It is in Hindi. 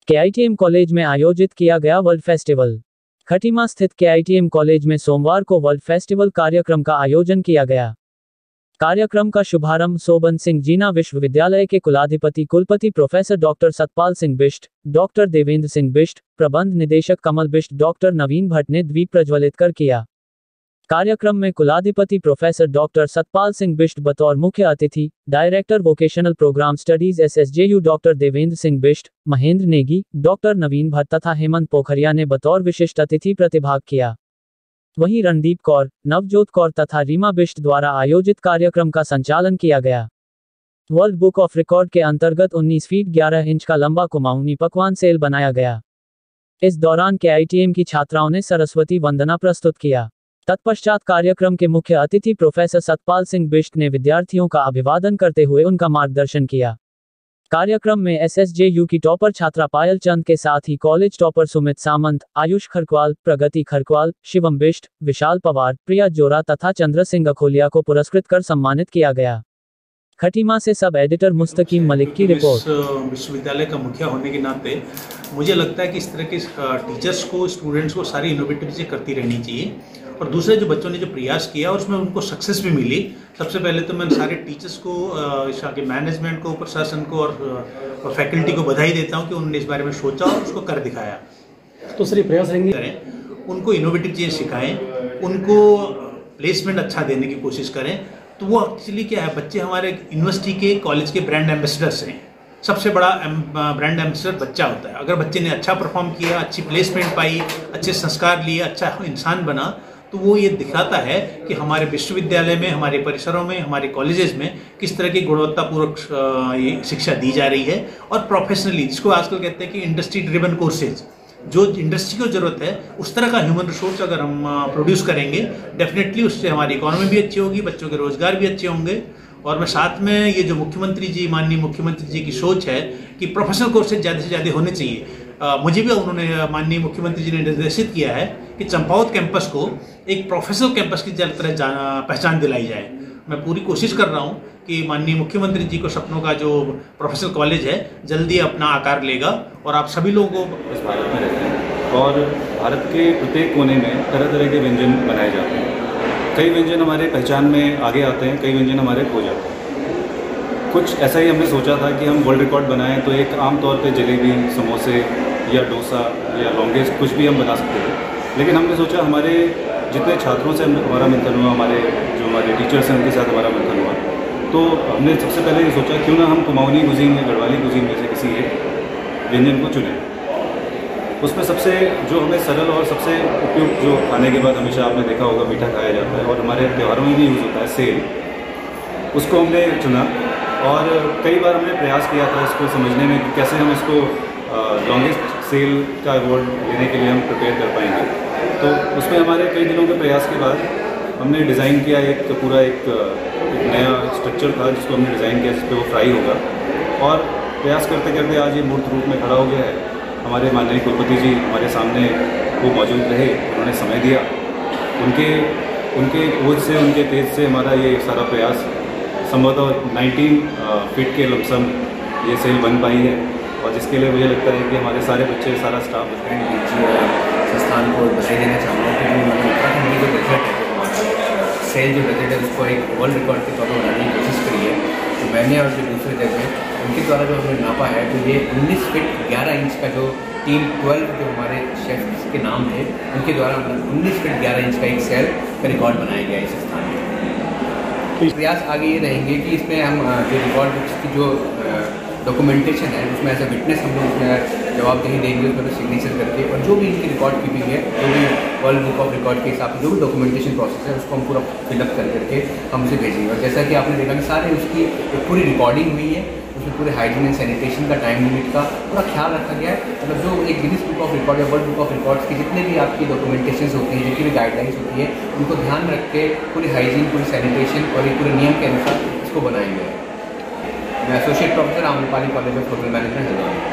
केआईटीएम कॉलेज में आयोजित किया गया वर्ल्ड फेस्टिवल। खटीमा स्थित केआईटीएम कॉलेज में सोमवार को वर्ल्ड फेस्टिवल कार्यक्रम का आयोजन किया गया। कार्यक्रम का शुभारंभ सोबन सिंह जीना विश्वविद्यालय के कुलाधिपति कुलपति professor doctor Satpal Singh Bisht, doctor Devendra Singh Bisht, प्रबंध निदेशक कमल बिष्ट, डॉक्टर नवीन भट्ट ने दीप प्रज्वलित कर किया। कार्यक्रम में कुलाधिपति प्रोफेसर डॉक्टर सतपाल सिंह बिष्ट बतौर मुख्य अतिथि, director vocational programme studies SSJU doctor Devendra Singh Bisht, Mahendra Negi, doctor Naveen Bhatt तथा हेमंत पोखरिया ने बतौर विशिष्ट अतिथि प्रतिभाग किया। वहीं रणदीप कौर, नवजोत कौर तथा रीमा बिष्ट द्वारा आयोजित कार्यक्रम का संचालन किया गया। वर्ल्ड बुक ऑफ रिकॉर्ड के अंतर्गत 19 फीट 11 इंच का लंबा कुमाऊनी पकवान सेल बनाया गया। इस दौरान केआईटीएम की छात्राओं ने सरस्वती वंदना प्रस्तुत किया। तत्पश्चात कार्यक्रम के मुख्य अतिथि प्रोफेसर सतपाल सिंह बिष्ट ने विद्यार्थियों का अभिवादन करते हुए उनका मार्गदर्शन किया। कार्यक्रम में एसएसजेयू की टॉपर छात्रा पायल चंद के साथ ही कॉलेज टॉपर सुमित सामंत, आयुष खरकवाल, प्रगति खरकवाल, शिवम बिष्ट, विशाल पवार, प्रिया जोरा तथा चंद्र सिंह अखोलिया को पुरस्कृत कर सम्मानित किया गया। खटीमा से सब एडिटर मुस्तकीम मलिक की रिपोर्ट। विश्वविद्यालय का मुखिया होने के नाते मुझे लगता है कि इस तरह के टीचर्स को, स्टूडेंट्स को सारी इनोवेटिव चीज़ें करती रहनी चाहिए। और दूसरे जो बच्चों ने जो प्रयास किया और उसमें उनको सक्सेस भी मिली। सबसे पहले तो मैं सारे टीचर्स को, यहाँ के मैनेजमेंट को, प्रशासन को और फैकल्टी को बधाई देता हूँ कि उन्होंने इस बारे में सोचा और उसको कर दिखाया। तो सर प्रयास रहेंगे करें, उनको इनोवेटिव चीज़ें सिखाएं, उनको प्लेसमेंट अच्छा देने की कोशिश करें। तो वो एक्चुअली क्या है, बच्चे हमारे यूनिवर्सिटी के, कॉलेज के ब्रांड एम्बेसडर्स हैं। सबसे बड़ा ब्रांड एम्बेसडर बच्चा होता है। अगर बच्चे ने अच्छा परफॉर्म किया, अच्छी प्लेसमेंट पाई, अच्छे संस्कार लिए, अच्छा इंसान बना, तो वो ये दिखाता है कि हमारे विश्वविद्यालय में, हमारे परिसरों में, हमारे कॉलेजेस में किस तरह की गुणवत्तापूर्वक शिक्षा दी जा रही है। और प्रोफेशनली, जिसको आजकल कहते हैं कि इंडस्ट्री ड्रिवन कोर्सेज, जो इंडस्ट्री को जरूरत है उस तरह का ह्यूमन रिसोर्स अगर हम प्रोड्यूस करेंगे, डेफिनेटली उससे हमारी इकोनॉमी भी अच्छी होगी, बच्चों के रोजगार भी अच्छे होंगे। और मैं साथ में ये जो मुख्यमंत्री जी, माननीय मुख्यमंत्री जी की सोच है कि प्रोफेशनल कोर्सेज ज़्यादा से ज़्यादा होने चाहिए, मुझे भी उन्होंने, माननीय मुख्यमंत्री जी ने निर्देशित किया है कि चंपावत कैंपस को एक प्रोफेशनल कैंपस की तरह पहचान दिलाई जाए। मैं पूरी कोशिश कर रहा हूँ कि माननीय मुख्यमंत्री जी को सपनों का जो प्रोफेशनल कॉलेज है जल्दी अपना आकार लेगा और आप सभी लोगों को। इस भारत में रहते हैं और भारत के प्रत्येक कोने में तरह तरह के व्यंजन बनाए जाते हैं। कई व्यंजन हमारे पहचान में आगे आते हैं, कई व्यंजन हमारे खो जाते हैं। कुछ ऐसा ही हमने सोचा था कि हम वर्ल्ड रिकॉर्ड बनाएं, तो एक आम तौर पे जलेबी, समोसे या डोसा या लॉन्गेस्ट कुछ भी हम बना सकते थे। लेकिन हमने सोचा, हमारे जितने छात्रों से हमारा मंथन हुआ, हमारे टीचर्स हैं उनके साथ हमारा मंथन हुआ, तो हमने सबसे पहले ये सोचा क्यों ना हम कुमाऊनी कुजीन या गढ़वाली कुजीन में से किसी एक व्यंजन को चुनें। उसमें सबसे जो हमें सरल और सबसे उपयुक्त, जो खाने के बाद हमेशा आपने देखा होगा मीठा खाया जाता है और हमारे त्योहारों में भी यूज़ होता है, सेल, उसको हमने चुना। और कई बार हमने प्रयास किया था इसको समझने में कि कैसे हम इसको लॉन्गेस्ट सेल का अवार्ड लेने के लिए हम प्रिपेयर कर पाएंगे। तो उसमें हमारे कई दिनों के प्रयास के बाद हमने डिज़ाइन किया एक नया स्ट्रक्चर था जिसको हमने डिज़ाइन किया, जिस पर वो फ्राई होगा। और प्रयास करते करते आज ये मूर्त रूप में खड़ा हो गया है। हमारे माननीय कुलपति जी हमारे सामने वो मौजूद रहे, उन्होंने समय दिया। उनके ओज से, उनके तेज से हमारा ये सारा प्रयास संभवतः 19 फीट के लमसम ये सेल बन पाई है। और जिसके लिए मुझे लगता है कि हमारे सारे बच्चे, सारा स्टाफ संस्थान को बधाई देना चाहूँगा कि उन्होंने उत्तराखंड की जो बजट है, हमारा सेल जो बजट है उसको एक वर्ल्ड रिकॉर्ड के तौर पर बनाने की कोशिश करी है। तो मैंने और जो दूसरे जज हैं उनके द्वारा जो हमने नापा है, तो ये 19 फीट 11 इंच का जो टीम 12 जो हमारे शेफ्स के नाम थे उनके द्वारा 19 फीट 11 इंच का एक सेल का रिकॉर्ड बनाया गया इस स्थान में। प्रयास आगे ये रहेंगे कि इसमें हम जो रिकॉर्ड बुक्स की जो डॉक्यूमेंटेशन है उसमें एज ए विटनेस हम लोग जवाबदेही देंगे, उसमें तो सिग्नेचर करके, और जो भी इनकी रिकॉर्ड कीपिंग है, जो भी वर्ल्ड बुक ऑफ रिकॉर्ड के हिसाब से जो भी डॉक्यूमेंटेशन प्रोसेस है उसको हम पूरा फिलअप कर करके हम उसे भेजेंगे। और जैसा कि आपने देखा कि सारे उसकी एक पूरी रिकॉर्डिंग हुई है, उसमें पूरे हाइजीन एंड सैनिटेशन का, टाइम लिमिट का पूरा ख्याल रखा गया है। मतलब जो एक गिनीज बुक ऑफ रिकॉर्ड या वर्ल्ड बुक ऑफ रिकॉर्ड्स की जितने भी आपकी डॉक्यूमेंटेशन होती हैं, जितनी भी गाइडलाइंस होती है, उनको ध्यान में रख के पूरी हाइजीन, पूरी सैनिटेशन और एक पूरे नियम के अनुसार इसको बनाएंगे। मैं associate professor Amrapali college of hotel management Haridwar.